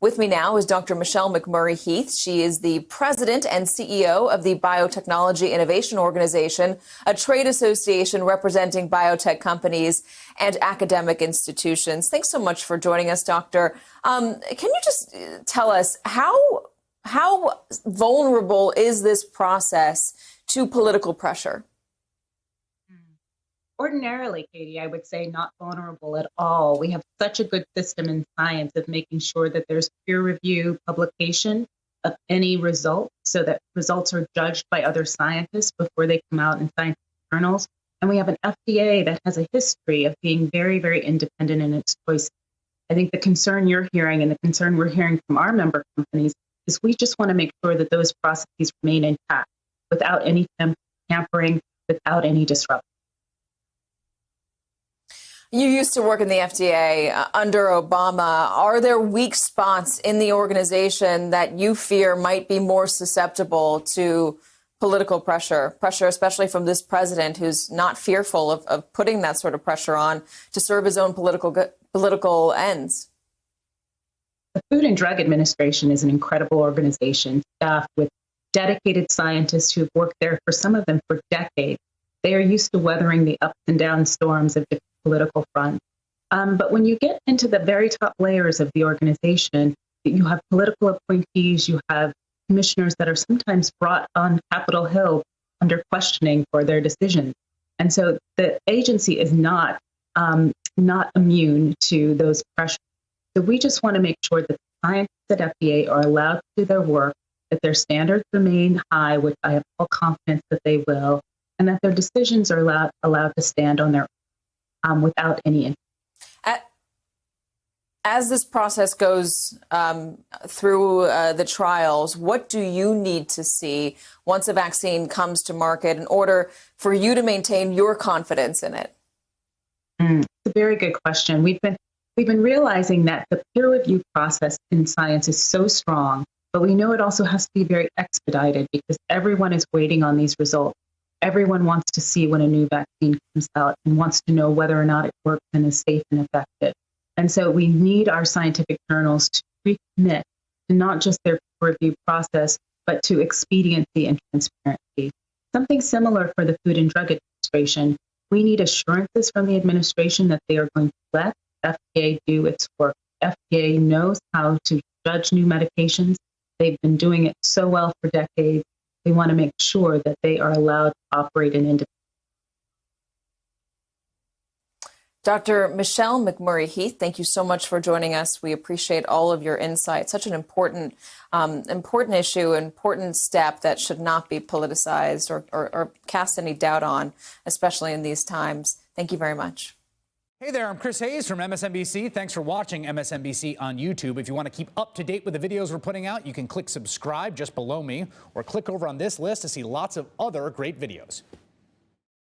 With me now is Dr. Michelle McMurray Heath. She is the president and CEO of the Biotechnology Innovation Organization, a trade association representing biotech companies and academic institutions. Thanks so much for joining us, Doctor. Can you just tell us how vulnerable is this process to political pressure? Ordinarily, Katie, I would say not vulnerable at all. We have such a good system in science of making sure that there's peer review publication of any result so that results are judged by other scientists before they come out in scientific journals. And we have an FDA that has a history of being very, very independent in its choices. I think the concern you're hearing and the concern we're hearing from our member companies is we just want to make sure that those processes remain intact without any tampering, without any disruption. You used to work in the FDA under Obama. Are there weak spots in the organization that you fear might be more susceptible to political pressure, especially from this president who's not fearful of putting that sort of pressure on to serve his own political ends? The Food and Drug Administration is an incredible organization, staffed with dedicated scientists who've worked there for some of them for decades. They are used to weathering the ups and down storms of different political fronts. But when you get into the very top layers of the organization, you have political appointees, you have commissioners that are sometimes brought on Capitol Hill under questioning for their decisions. And so the agency is not immune to those pressures. So we just want to make sure that the scientists at FDA are allowed to do their work, that their standards remain high, which I have full confidence that they will, and that their decisions are allowed to stand on their own without any interest. As this process goes through the trials, what do you need to see once a vaccine comes to market in order for you to maintain your confidence in it? It's a very good question. We've been realizing that the peer review process in science is so strong, but we know it also has to be very expedited because everyone is waiting on these results. Everyone wants to see when a new vaccine comes out and wants to know whether or not it works and is safe and effective. And so we need our scientific journals to recommit to not just their peer review process, but to expediency and transparency. Something similar for the Food and Drug Administration. We need assurances from the administration that they are going to let FDA do its work. FDA knows how to judge new medications. They've been doing it so well for decades. We want to make sure that they are allowed to operate in independence. Dr. Michelle McMurray Heath, thank you so much for joining us. We appreciate all of your insight. Such an important issue, important step that should not be politicized or cast any doubt on, especially in these times. Thank you very much. Hey there, I'm Chris Hayes from MSNBC. Thanks for watching MSNBC on YouTube. If you want to keep up to date with the videos we're putting out, you can click subscribe just below me or click over on this list to see lots of other great videos.